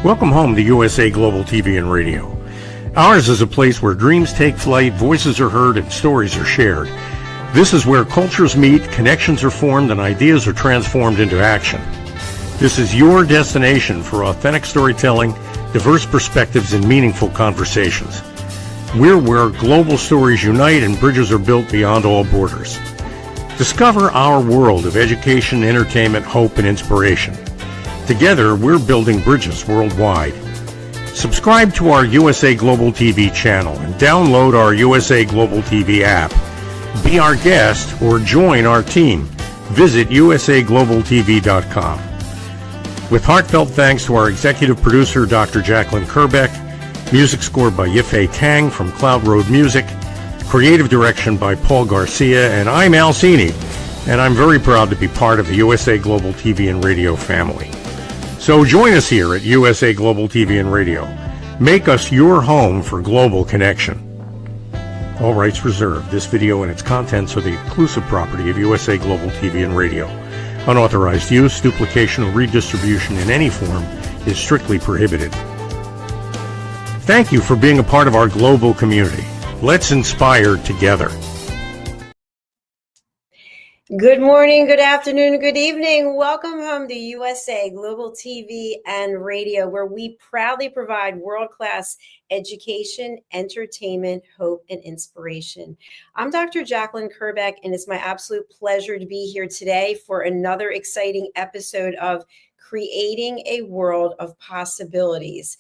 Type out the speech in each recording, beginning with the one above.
Welcome home to USA Global TV and Radio. Ours is a place where dreams take flight, voices are heard, and stories are shared. This is where cultures meet, connections are formed, and ideas are transformed into action. This is your destination for authentic storytelling, diverse perspectives, and meaningful conversations. We're where global stories unite and bridges are built beyond all borders. Discover our world of education, entertainment, hope, and inspiration. Together, we're building bridges worldwide. Subscribe to our USA Global TV channel and download our USA Global TV app. Be our guest or join our team. Visit usaglobaltv.com. With heartfelt thanks to our executive producer, Dr. Jacalyn Kerbeck, music scored by Yifei Tang from Cloud Road Music, creative direction by Paul Garcia, and I'm Al Cini, and I'm very proud to be part of the USA Global TV and Radio family. So join us here at USA Global TV and Radio. Make us your home for global connection. All rights reserved. This video and its contents are the exclusive property of USA Global TV and Radio. Unauthorized use, duplication, or redistribution in any form is strictly prohibited. Thank you for being a part of our global community. Let's inspire together. Good morning, good afternoon, good evening. Welcome home to USA Global TV and Radio, where we proudly provide world-class education, entertainment, hope, and inspiration. I'm Dr. Jacalyn Kerbeck, and it's my absolute pleasure to be here today for another exciting episode of Creating a World of Possibilities.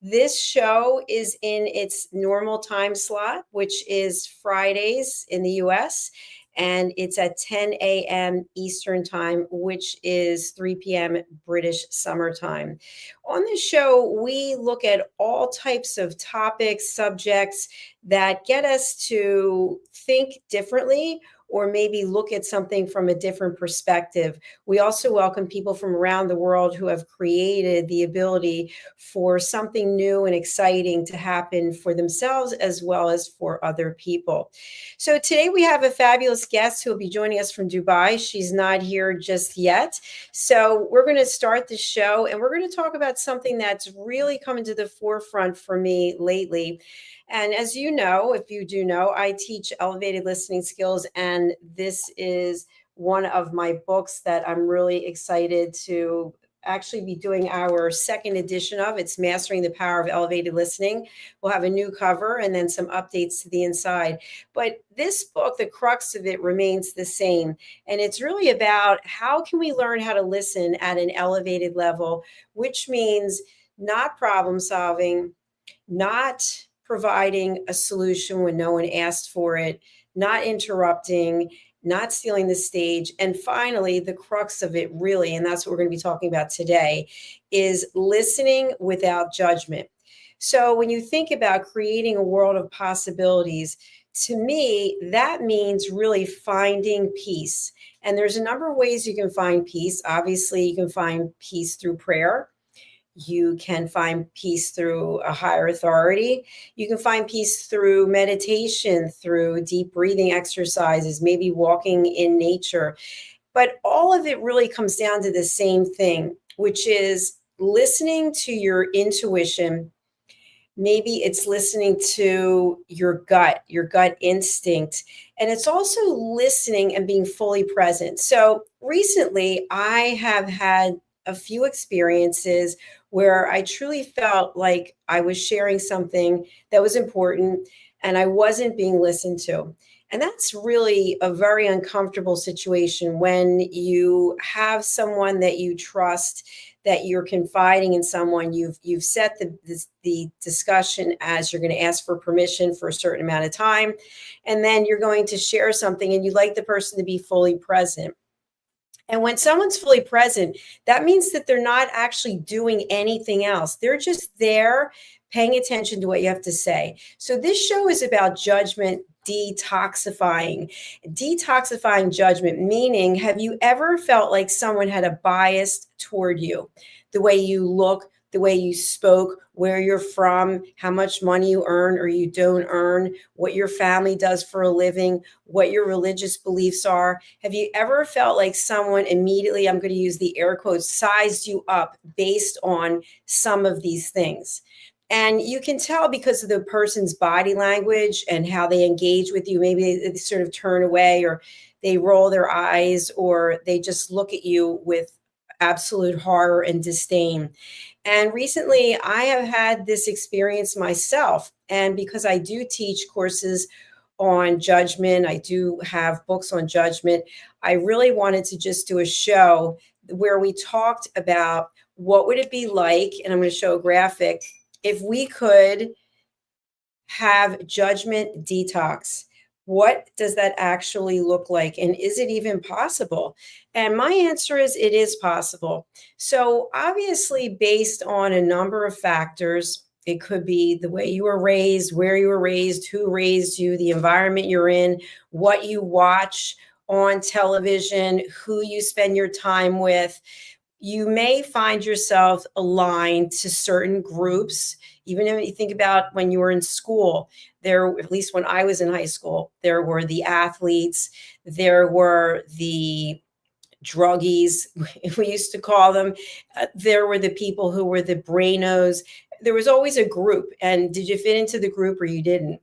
This show is in its normal time slot, which is Fridays in the US, and it's at 10 a.m. Eastern Time, which is 3 p.m. British Summer Time. On this show, we look at all types of topics, subjects that get us to think differently or maybe look at something from a different perspective. We also welcome people from around the world who have created the ability for something new and exciting to happen for themselves as well as for other people. So today we have a fabulous guest who will be joining us from Dubai. She's not here just yet. So we're going to start the show and we're going to talk about something that's really coming to the forefront for me lately. And as you know, if you do know, I teach elevated listening skills, and this is one of my books that I'm really excited to actually be doing our second edition of. It's Mastering the Power of Elevated Listening. We'll have a new cover and then some updates to the inside. But this book, the crux of it remains the same. And it's really about how can we learn how to listen at an elevated level, which means not problem solving, not providing a solution when no one asked for it, not interrupting, not stealing the stage. And finally, the crux of it really, and that's what we're going to be talking about today, is listening without judgment. So when you think about creating a world of possibilities, to me, that means really finding peace. And there's a number of ways you can find peace. Obviously, you can find peace through prayer. You can find peace through a higher authority. You can find peace through meditation, through deep breathing exercises, maybe walking in nature. But all of it really comes down to the same thing, which is listening to your intuition. Maybe it's listening to your gut instinct. And it's also listening and being fully present. So recently, I have had a few experiences where I truly felt like I was sharing something that was important and I wasn't being listened to. And that's really a very uncomfortable situation when you have someone that you trust, that you're confiding in someone. You've set the discussion as you're going to ask for permission for a certain amount of time, and then you're going to share something and you'd like the person to be fully present. And when someone's fully present, that means that they're not actually doing anything else. They're just there paying attention to what you have to say. So this show is about judgment detoxifying. Detoxifying judgment, meaning, have you ever felt like someone had a bias toward you? The way you look, the way you spoke, where you're from, how much money you earn or you don't earn, what your family does for a living, what your religious beliefs are. Have you ever felt like someone immediately, I'm going to use the air quotes, sized you up based on some of these things? And you can tell because of the person's body language and how they engage with you. Maybe they sort of turn away, or they roll their eyes, or they just look at you with absolute horror and disdain. And recently, I have had this experience myself. And because I do teach courses on judgment, I do have books on judgment, I really wanted to just do a show where we talked about what would it be like, and I'm going to show a graphic, if we could have judgment detox. What does that actually look like? And is it even possible? And my answer is it is possible. So, obviously, based on a number of factors, it could be the way you were raised, where you were raised, who raised you, the environment you're in, what you watch on television, who you spend your time with. You may find yourself aligned to certain groups. Even if you think about when you were in school, there, at least when I was in high school, there were the athletes, there were the druggies, we used to call them. There were the people who were the brainos. There was always a group. And did you fit into the group or you didn't?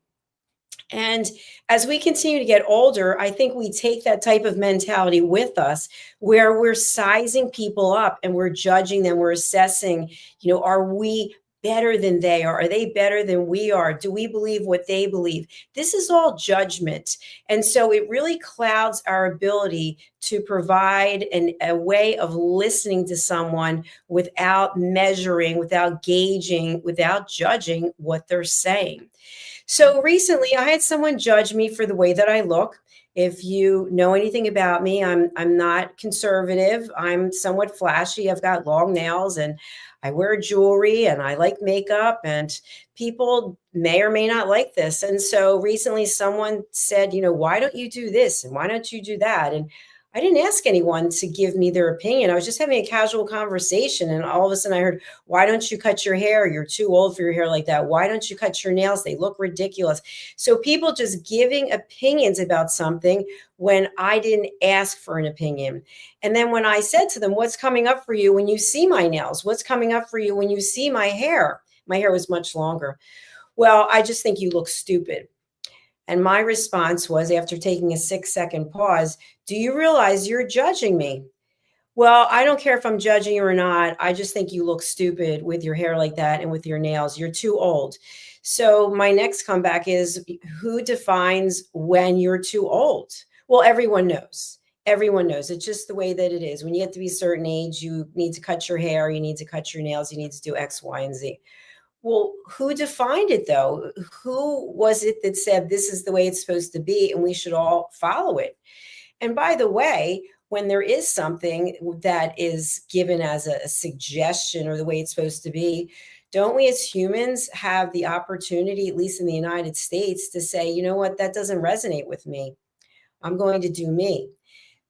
And as we continue to get older, I think we take that type of mentality with us where we're sizing people up and we're judging them. We're assessing, are we better than they are? Are they better than we are? Do we believe what they believe? This is all judgment. And so it really clouds our ability to provide a way of listening to someone without measuring, without gauging, without judging what they're saying. So recently, I had someone judge me for the way that I look. If you know anything about me, I'm not conservative. I'm somewhat flashy. I've got long nails and I wear jewelry and I like makeup, and people may or may not like this. And so recently someone said, why don't you do this? And why don't you do that? And I didn't ask anyone to give me their opinion. I was just having a casual conversation. And all of a sudden I heard, why don't you cut your hair? You're too old for your hair like that. Why don't you cut your nails? They look ridiculous. So people just giving opinions about something when I didn't ask for an opinion. And then when I said to them, what's coming up for you when you see my nails? What's coming up for you when you see my hair? My hair was much longer. Well, I just think you look stupid. And my response was, after taking a 6-second pause, do you realize you're judging me? Well, I don't care if I'm judging you or not. I just think you look stupid with your hair like that and with your nails. You're too old. So my next comeback is, who defines when you're too old? Well, everyone knows. Everyone knows. It's just the way that it is. When you get to be a certain age, you need to cut your hair, you need to cut your nails, you need to do X, Y, and Z. Well, who defined it though? Who was it that said this is the way it's supposed to be and we should all follow it? And by the way, when there is something that is given as a suggestion or the way it's supposed to be, don't we as humans have the opportunity, at least in the United States, to say, you know what, that doesn't resonate with me. I'm going to do me.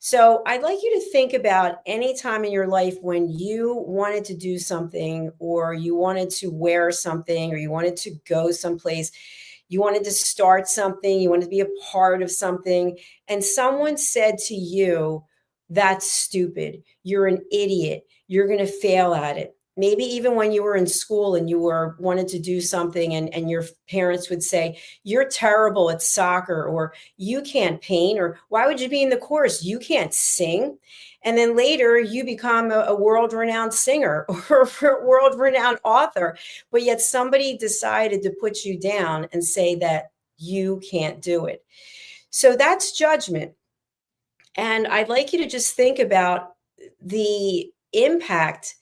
So I'd like you to think about any time in your life when you wanted to do something, or you wanted to wear something, or you wanted to go someplace, you wanted to start something, you wanted to be a part of something, and someone said to you, that's stupid, you're an idiot, you're going to fail at it. Maybe even when you were in school and you wanted to do something, and your parents would say, you're terrible at soccer, or you can't paint, or why would you be in the chorus? You can't sing. And then later you become a world-renowned singer or a world-renowned author, but yet somebody decided to put you down and say that you can't do it. So that's judgment. And I'd like you to just think about the impact,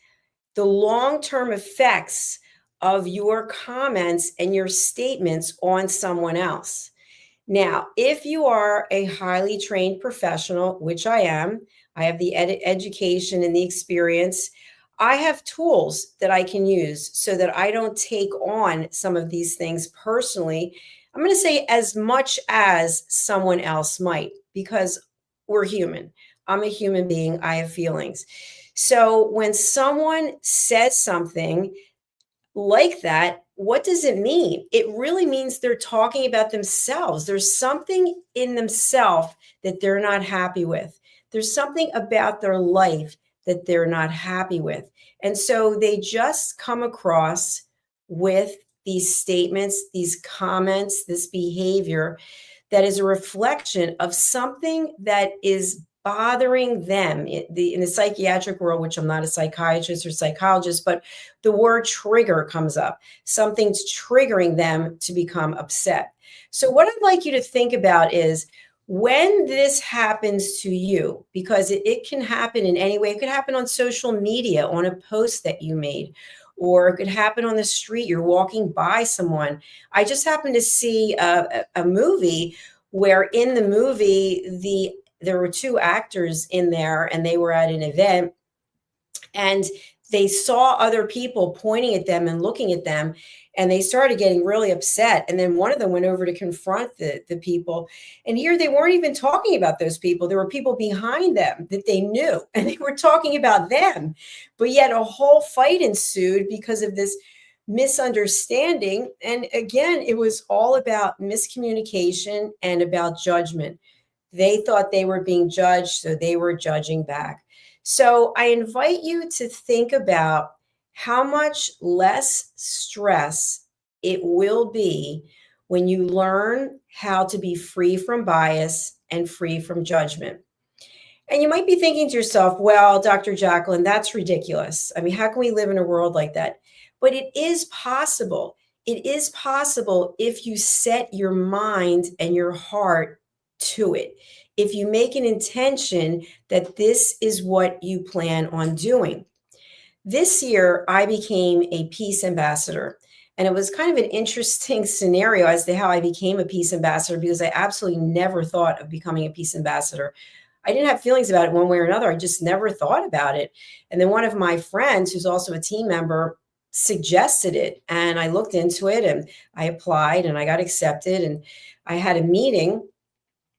the long-term effects of your comments and your statements on someone else. Now, if you are a highly trained professional, which I am, I have the education and the experience, I have tools that I can use so that I don't take on some of these things personally. I'm going to say as much as someone else might, because we're human. I'm a human being. I have feelings. So when someone says something like that, what does it mean? It really means they're talking about themselves. There's something in themselves that they're not happy with. There's something about their life that they're not happy with. And so they just come across with these statements, these comments, this behavior that is a reflection of something that is bothering them in the psychiatric world, which I'm not a psychiatrist or psychologist, but the word trigger comes up. Something's triggering them to become upset. So, what I'd like you to think about is when this happens to you, because it can happen in any way. It could happen on social media, on a post that you made, or it could happen on the street. You're walking by someone. I just happened to see a movie where in the movie, there were two actors in there and they were at an event and they saw other people pointing at them and looking at them and they started getting really upset, and then one of them went over to confront the people, and here they weren't even talking about those people. There were people behind them that they knew and they were talking about them, but yet a whole fight ensued because of this misunderstanding. And again, it was all about miscommunication and about judgment. They thought they were being judged, so they were judging back. So I invite you to think about how much less stress it will be when you learn how to be free from bias and free from judgment. And you might be thinking to yourself, well, Dr. Jacalyn, that's ridiculous. I mean, how can we live in a world like that? But it is possible. It is possible if you set your mind and your heart to it. If you make an intention that this is what you plan on doing. This year, I became a peace ambassador. And it was kind of an interesting scenario as to how I became a peace ambassador, because I absolutely never thought of becoming a peace ambassador. I didn't have feelings about it one way or another. I just never thought about it. And then one of my friends, who's also a team member, suggested it. And I looked into it and I applied and I got accepted. And I had a meeting.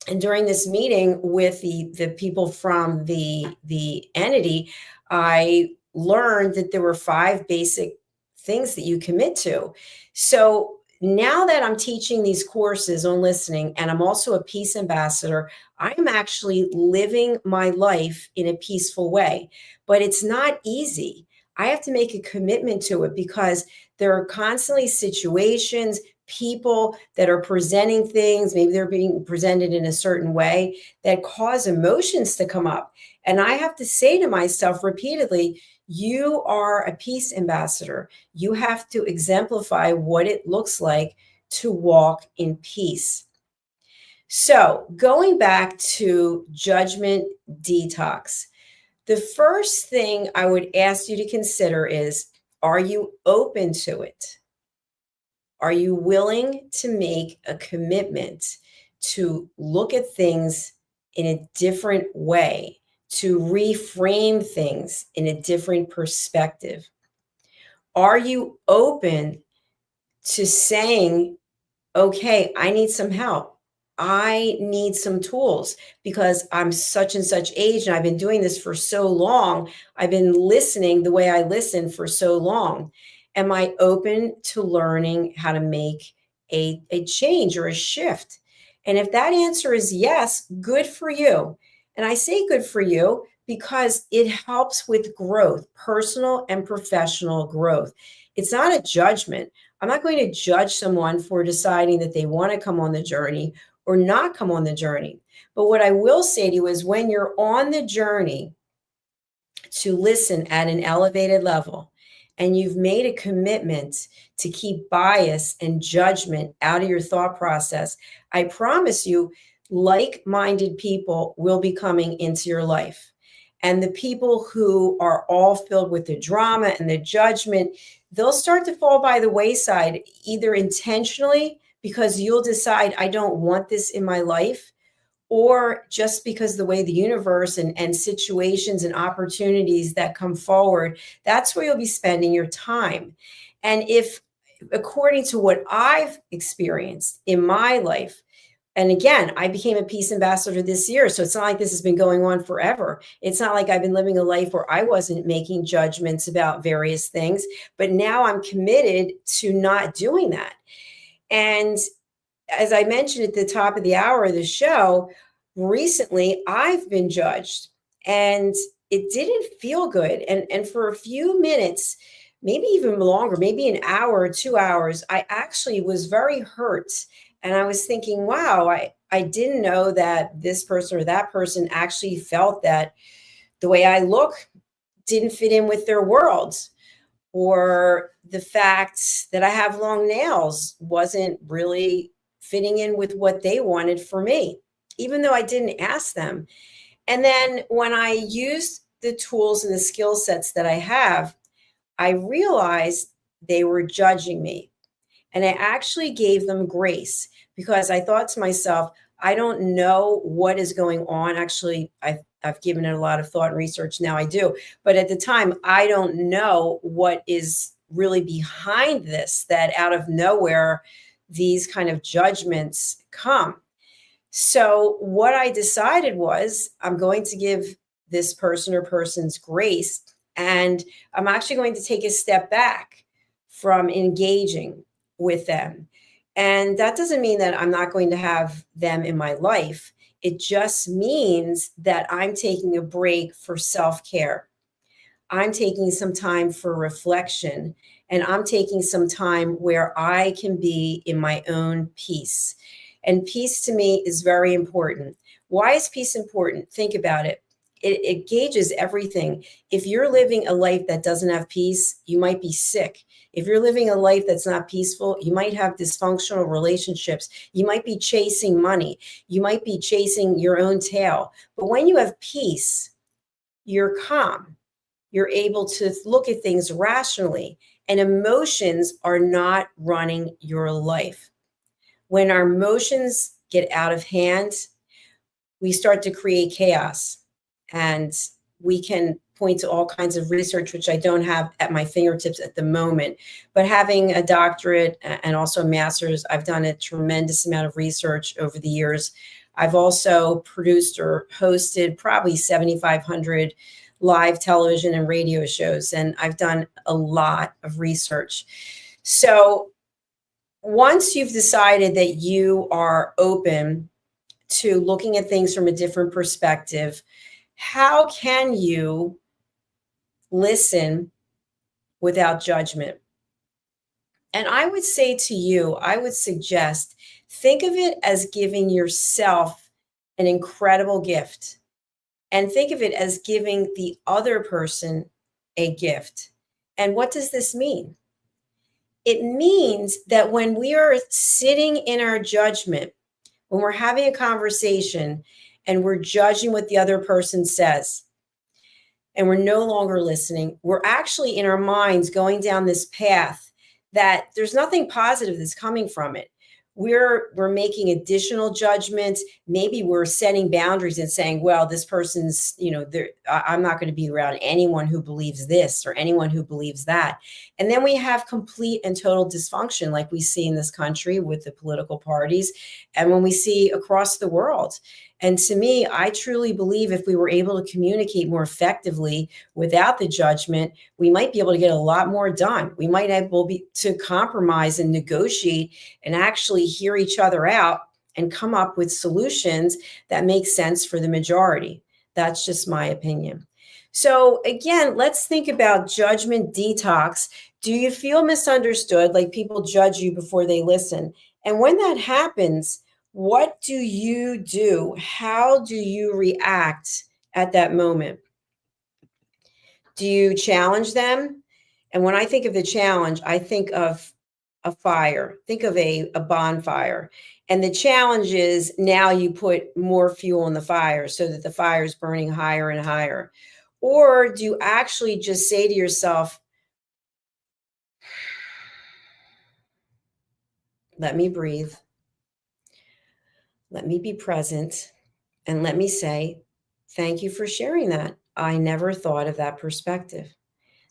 And during this meeting with the people from the entity, I learned that there were 5 basic things that you commit to. So now that I'm teaching these courses on listening, and I'm also a peace ambassador, I'm actually living my life in a peaceful way. But it's not easy. I have to make a commitment to it because there are constantly situations, people that are presenting things, maybe they're being presented in a certain way that cause emotions to come up. And I have to say to myself repeatedly, you are a peace ambassador. You have to exemplify what it looks like to walk in peace. So, going back to judgment detox, the first thing I would ask you to consider is, are you open to it? Are you willing to make a commitment to look at things in a different way, to reframe things in a different perspective? Are you open to saying, okay, I need some help. I need some tools because I'm such and such age and I've been doing this for so long. I've been listening the way I listen for so long. Am I open to learning how to make a change or a shift? And if that answer is yes, good for you. And I say good for you because it helps with growth, personal and professional growth. It's not a judgment. I'm not going to judge someone for deciding that they want to come on the journey or not come on the journey. But what I will say to you is when you're on the journey to listen at an elevated level and you've made a commitment to keep bias and judgment out of your thought process, I promise you, like-minded people will be coming into your life. And the people who are all filled with the drama and the judgment, they'll start to fall by the wayside, either intentionally because you'll decide, I don't want this in my life, or just because the way the universe and situations and opportunities that come forward, that's where you'll be spending your time. And if, according to what I've experienced in my life, And again, I became a peace ambassador this year. So it's not like this has been going on forever. It's not like I've been living a life where I wasn't making judgments about various things, but now I'm committed to not doing that. And as I mentioned at the top of the hour of the show, recently I've been judged and it didn't feel good. And for a few minutes, maybe even longer, maybe an hour or 2 hours, I actually was very hurt. And I was thinking, wow, I didn't know that this person or that person actually felt that the way I look didn't fit in with their world, or the fact that I have long nails wasn't really fitting in with what they wanted for me, even though I didn't ask them. And then when I used the tools and the skill sets that I have, I realized they were judging me. And I actually gave them grace because I thought to myself, I don't know what is going on. Actually, I've given it a lot of thought and research. Now I do. But at the time, I don't know what is really behind this, that out of nowhere, these kind of judgments come. So what I decided was I'm going to give this person or persons grace, and I'm actually going to take a step back from engaging with them. And that doesn't mean that I'm not going to have them in my life. It just means that I'm taking a break for self-care. I'm taking some time for reflection, and I'm taking some time where I can be in my own peace. And peace to me is very important. Why is peace important? Think about it. It gauges everything. If you're living a life that doesn't have peace, you might be sick. If you're living a life that's not peaceful, you might have dysfunctional relationships. You might be chasing money. You might be chasing your own tail. But when you have peace, you're calm. You're able to look at things rationally, and emotions are not running your life. When our emotions get out of hand, we start to create chaos. And we can point to all kinds of research, which I don't have at my fingertips at the moment. But having a doctorate and also a master's, I've done a tremendous amount of research over the years. I've also produced or hosted probably 7,500 live television and radio shows, and I've done a lot of research. So once you've decided that you are open to looking at things from a different perspective, how can you listen without judgment? And I would say to you, I would suggest, think of it as giving yourself an incredible gift, and think of it as giving the other person a gift. And what does this mean? It means that when we are sitting in our judgment, when we're having a conversation and we're judging what the other person says, and we're no longer listening, we're actually in our minds going down this path that there's nothing positive that's coming from it. We're making additional judgments. Maybe we're setting boundaries and saying, well, this person's, I'm not going to be around anyone who believes this or anyone who believes that. And then we have complete and total dysfunction, like we see in this country with the political parties, and when we see across the world. And to me, I truly believe if we were able to communicate more effectively without the judgment, we might be able to get a lot more done. We might be able to compromise and negotiate and actually hear each other out and come up with solutions that make sense for the majority. That's just my opinion. So again, let's think about judgment detox. Do you feel misunderstood, like people judge you before they listen? And when that happens, what do you do? How do you react at that moment? Do you challenge them? And when I think of the challenge, I think of a fire. Think of a bonfire. And the challenge is now you put more fuel in the fire so that the fire is burning higher and higher. Or do you actually just say to yourself, let me breathe, let me be present, and let me say, thank you for sharing that. I never thought of that perspective.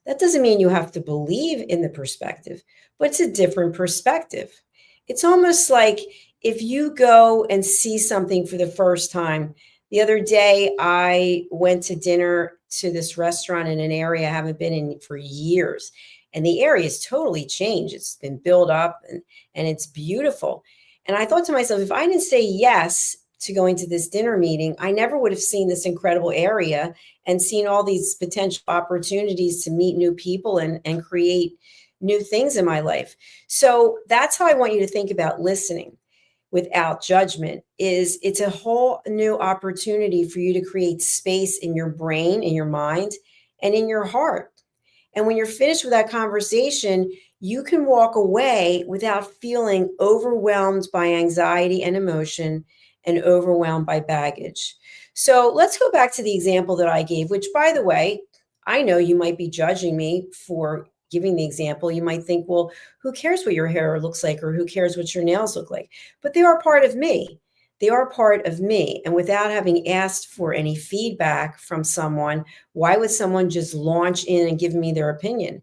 That doesn't mean you have to believe in the perspective, but it's a different perspective. It's almost like if you go and see something for the first time, the other day I went to dinner to this restaurant in an area I haven't been in for years. And the area is totally changed. It's been built up and it's beautiful. And I thought to myself, if I didn't say yes to going to this dinner meeting, I never would have seen this incredible area and seen all these potential opportunities to meet new people and create new things in my life. So that's how I want you to think about listening without judgment. Is it's a whole new opportunity for you to create space in your brain, in your mind, and in your heart. And when you're finished with that conversation, you can walk away without feeling overwhelmed by anxiety and emotion and overwhelmed by baggage. So let's go back to the example that I gave, which, by the way, I know you might be judging me for giving the example. You might think, well, who cares what your hair looks like, or who cares what your nails look like? But they are part of me. They are part of me. And without having asked for any feedback from someone, why would someone just launch in and give me their opinion?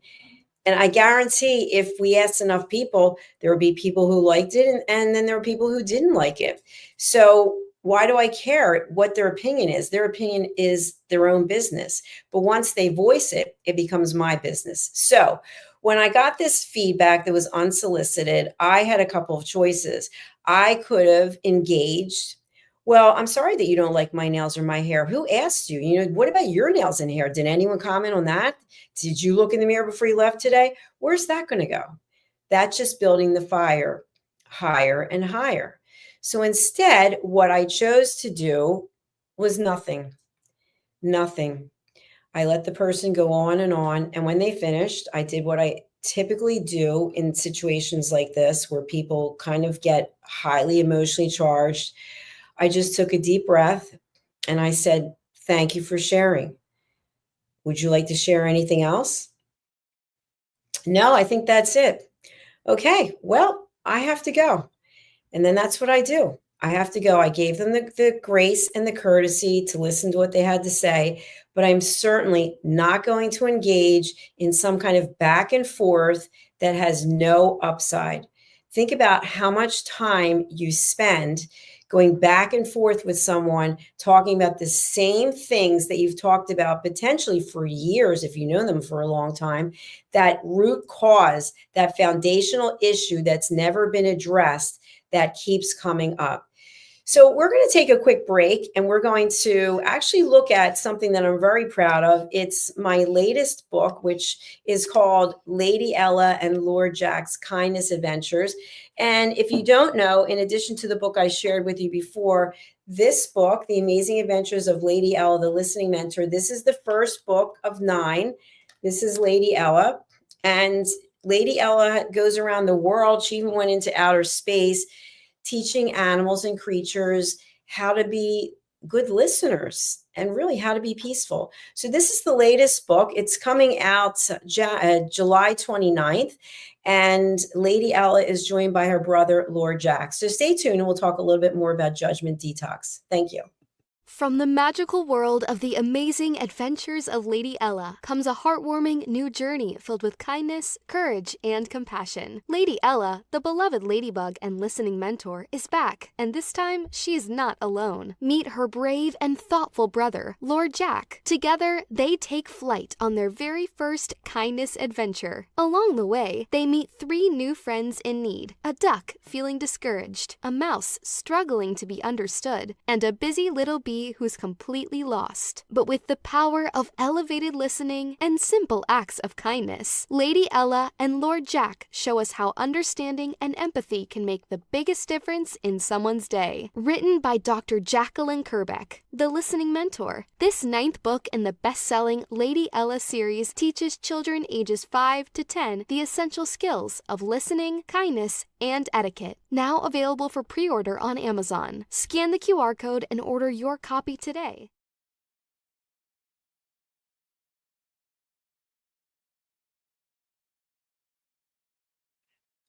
And I guarantee if we asked enough people, there would be people who liked it, and then there are people who didn't like it. So why do I care what their opinion is? Their opinion is their own business. But once they voice it, it becomes my business. So when I got this feedback that was unsolicited, I had a couple of choices. I could have engaged. Well, I'm sorry that you don't like my nails or my hair. Who asked you? What about your nails and hair? Did anyone comment on that? Did you look in the mirror before you left today? Where's that going to go? That's just building the fire higher and higher. So instead, what I chose to do was nothing. Nothing. I let the person go on. And when they finished, I did what I typically do in situations like this, where people kind of get highly emotionally charged. I just took a deep breath and I said, "Thank you for sharing. Would you like to share anything else?" "No, I think that's it." "Okay, well, I have to go." And then that's what I do. I have to go. I gave them the grace and the courtesy to listen to what they had to say, but I'm certainly not going to engage in some kind of back and forth that has no upside. Think about how much time you spend going back and forth with someone, talking about the same things that you've talked about potentially for years, if you know them for a long time, that root cause, that foundational issue that's never been addressed, that keeps coming up. So we're going to take a quick break, and we're going to actually look at something that I'm very proud of. It's my latest book, which is called Lady Ella and Lord Jack's Kindness Adventures. And if you don't know, in addition to the book I shared with you before, this book, The Amazing Adventures of Lady Ella, the Listening Mentor, this is the first book of 9. This is Lady Ella. And Lady Ella goes around the world. She even went into outer space, teaching animals and creatures how to be good listeners and really how to be peaceful. So this is the latest book. It's coming out July 29th. And Lady Ella is joined by her brother, Lord Jack. So stay tuned and we'll talk a little bit more about Judgment Detox. Thank you. From the magical world of the amazing adventures of Lady Ella comes a heartwarming new journey filled with kindness, courage, and compassion. Lady Ella, the beloved ladybug and listening mentor, is back, and this time she's not alone. Meet her brave and thoughtful brother, Lord Jack. Together, they take flight on their very first kindness adventure. Along the way, they meet 3 new friends in need: a duck feeling discouraged, a mouse struggling to be understood, and a busy little bee who's completely lost. But with the power of elevated listening and simple acts of kindness, Lady Ella and Lord Jack show us how understanding and empathy can make the biggest difference in someone's day. Written by Dr. Jacalyn Kerbeck, the listening mentor, this 9th book in the best-selling Lady Ella series teaches children ages 5 to 10 the essential skills of listening, kindness, and etiquette. Now available for pre-order on Amazon. Scan the QR code and order your copy today.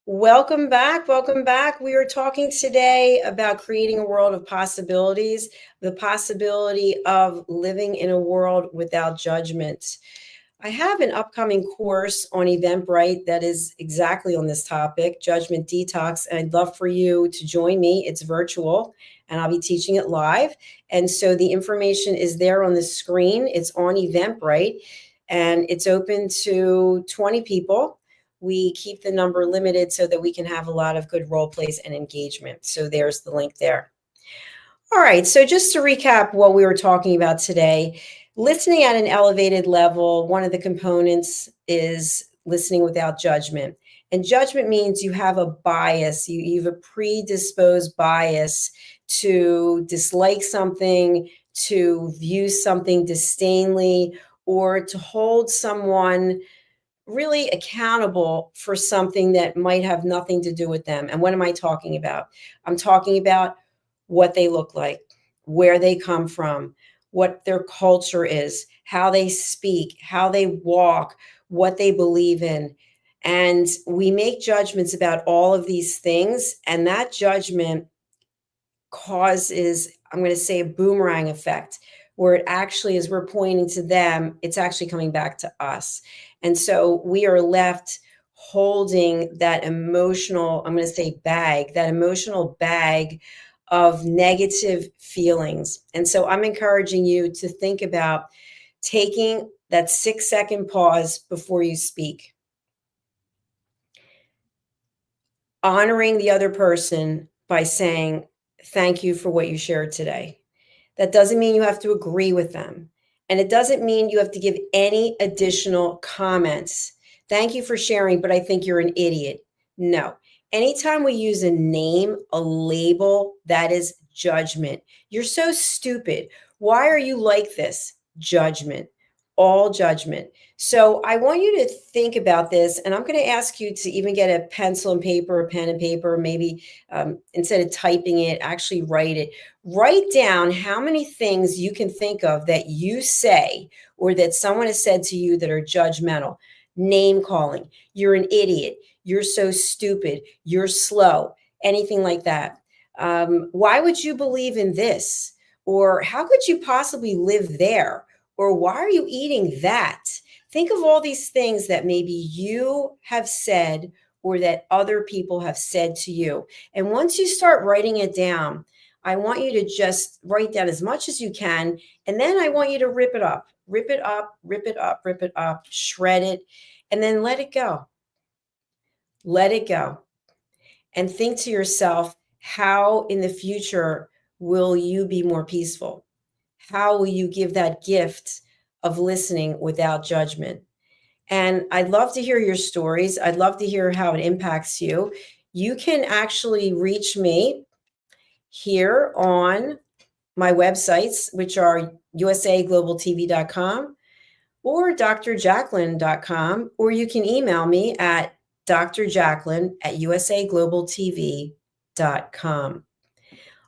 Welcome back. Welcome back. We are talking today about creating a world of possibilities, the possibility of living in a world without judgment. I have an upcoming course on Eventbrite that is exactly on this topic, Judgment Detox, and I'd love for you to join me. It's virtual, and I'll be teaching it live. And so the information is there on the screen. It's on Eventbrite, and it's open to 20 people. We keep the number limited so that we can have a lot of good role plays and engagement. So there's the link there. All right, so just to recap what we were talking about today, listening at an elevated level, one of the components is listening without judgment. And judgment means you have a bias, you have a predisposed bias to dislike something, to view something disdainly, or to hold someone really accountable for something that might have nothing to do with them. And what am I talking about? I'm talking about what they look like, where they come from, what their culture is, how they speak, how they walk, what they believe in. And we make judgments about all of these things. And that judgment causes, I'm going to say, a boomerang effect, where it actually, as we're pointing to them, it's actually coming back to us. And so we are left holding that emotional, I'm going to say bag, that emotional bag of negative feelings. And so I'm encouraging you to think about taking that 6-second pause before you speak, honoring the other person by saying, thank you for what you shared today. That doesn't mean you have to agree with them. And it doesn't mean you have to give any additional comments. Thank you for sharing, but I think you're an idiot. No. Anytime we use a name, a label, that is judgment. You're so stupid. Why are you like this? Judgment. All judgment. So I want you to think about this, and I'm going to ask you to even get a pencil and paper, a pen and paper, maybe instead of typing it, actually write it. Write down how many things you can think of that you say or that someone has said to you that are judgmental. Name calling. You're an idiot. You're so stupid. You're slow. Anything like that. Why would you believe in this? Or how could you possibly live there? Or why are you eating that? Think of all these things that maybe you have said or that other people have said to you. And once you start writing it down, I want you to just write down as much as you can. And then I want you to rip it up, rip it up, rip it up, rip it up, shred it, and then let it go. Let it go. And think to yourself, how in the future will you be more peaceful? How will you give that gift of listening without judgment? And I'd love to hear your stories. I'd love to hear how it impacts you. You can actually reach me here on my websites, which are usaglobaltv.com or drjacalyn.com, or you can email me at drjacalyn@usaglobaltv.com.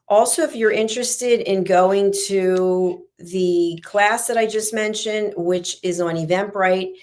Also, if you're interested in going to the class that I just mentioned, which is on Eventbrite,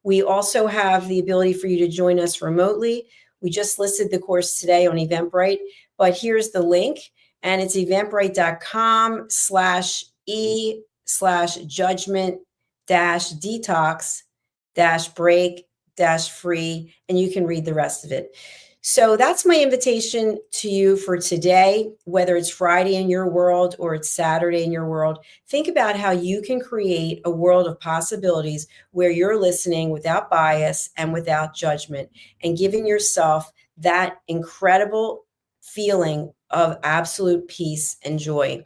we also have the ability for you to join us remotely. We just listed the course today on Eventbrite, but here's the link, and it's eventbrite.com/e/judgment-detox-break-free, and you can read the rest of it. So that's my invitation to you for today, whether it's Friday in your world or it's Saturday in your world. Think about how you can create a world of possibilities where you're listening without bias and without judgment, and giving yourself that incredible feeling of absolute peace and joy.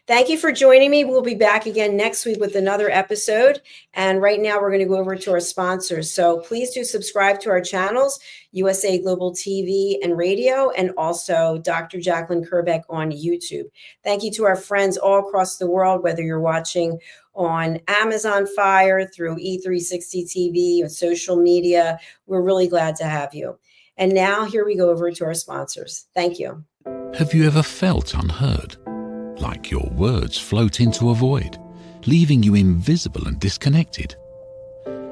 Thank you for joining me. We'll be back again next week with another episode. And right now we're going to go over to our sponsors. So please do subscribe to our channels, USA Global TV and Radio, and also Dr. Jacalyn Kerbeck on YouTube. Thank you to our friends all across the world, whether you're watching on Amazon Fire, through E360 TV, or social media. We're really glad to have you. And now here we go over to our sponsors. Thank you. Have you ever felt unheard? Like your words float into a void, leaving you invisible and disconnected?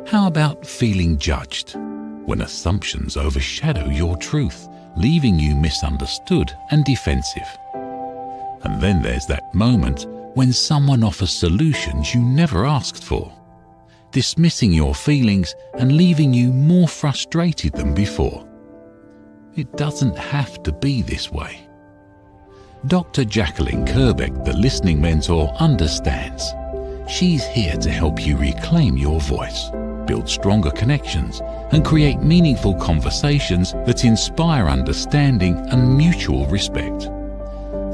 How about feeling judged, when assumptions overshadow your truth, leaving you misunderstood and defensive? And then there's that moment when someone offers solutions you never asked for. dismissing your feelings and leaving you more frustrated than before. It doesn't have to be this way. Dr. Jacalyn Kerbeck, the listening mentor, understands. She's here to help you reclaim your voice, build stronger connections, and create meaningful conversations that inspire understanding and mutual respect.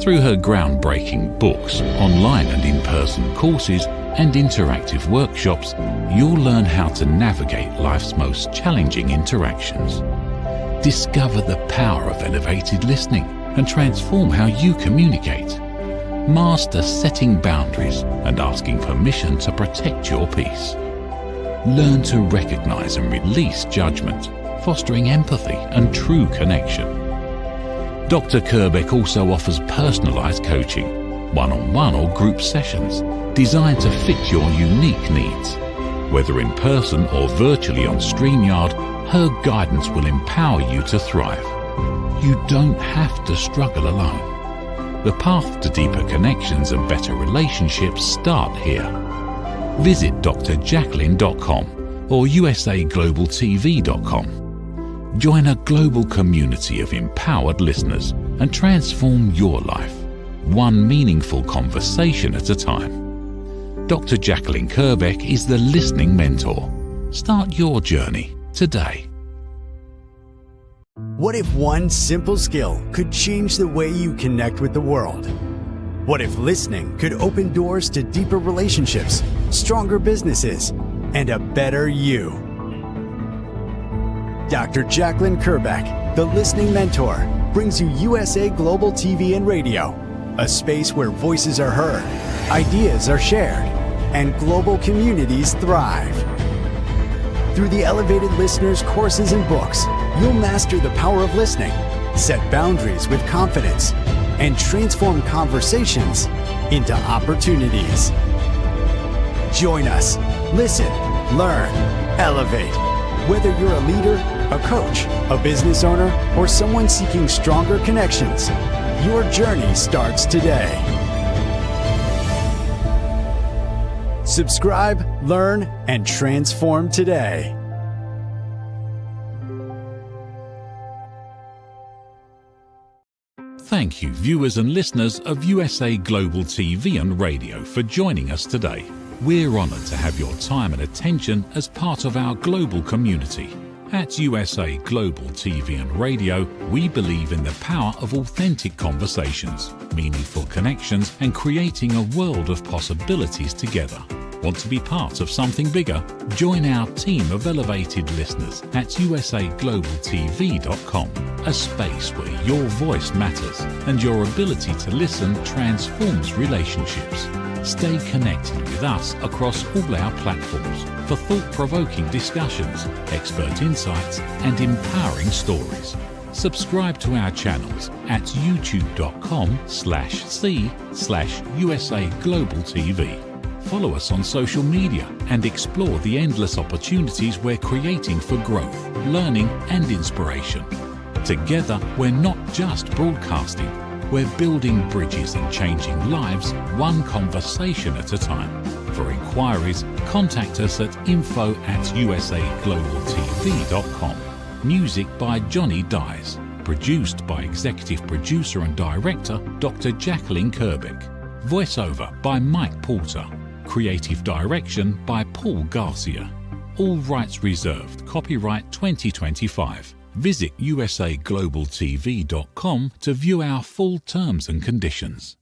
Through her groundbreaking books, online and in-person courses, and interactive workshops, you'll learn how to navigate life's most challenging interactions. Discover the power of elevated listening and transform how you communicate. Master setting boundaries and asking permission to protect your peace. Learn to recognize and release judgment, fostering empathy and true connection. Dr. Kerbeck also offers personalized coaching, one-on-one or group sessions designed to fit your unique needs. Whether in person or virtually on StreamYard, her guidance will empower you to thrive. You don't have to struggle alone. The path to deeper connections and better relationships start here. Visit drjacalyn.com or usaglobaltv.com. Join a global community of empowered listeners and transform your life, one meaningful conversation at a time. Dr. Jacalyn Kerbeck is the listening mentor. Start your journey today. What if one simple skill could change the way you connect with the world? What if listening could open doors to deeper relationships, stronger businesses, and a better you? Dr. Jacalyn Kerbeck, the listening mentor, brings you USA Global TV and Radio, a space where voices are heard, ideas are shared, and global communities thrive. Through the elevated listeners' courses and books, you'll master the power of listening, set boundaries with confidence, and transform conversations into opportunities. Join us. Listen, learn, elevate. Whether you're a leader, a coach, a business owner, or someone seeking stronger connections, your journey starts today. Subscribe, learn, and transform today. Thank you, viewers and listeners of USA Global TV and Radio, for joining us today. We're honored to have your time and attention as part of our global community. At USA Global TV and Radio, we believe in the power of authentic conversations, meaningful connections, and creating a world of possibilities together. Want to be part of something bigger? Join our team of elevated listeners at usaglobaltv.com, a space where your voice matters and your ability to listen transforms relationships. Stay connected with us across all our platforms for thought-provoking discussions, expert insights, and empowering stories. Subscribe to our channels at youtube.com/c/USAGlobalTV. Follow us on social media and explore the endless opportunities we're creating for growth, learning, and inspiration. Together, we're not just broadcasting, we're building bridges and changing lives one conversation at a time. For inquiries, contact us at info@usaglobaltv.com. Music by Johnny Dyes. Produced by Executive Producer and Director Dr. Jacalyn Kerbeck. Voiceover by Mike Porter. Creative Direction by Paul Garcia. All rights reserved. Copyright 2025. Visit usaglobaltv.com to view our full terms and conditions.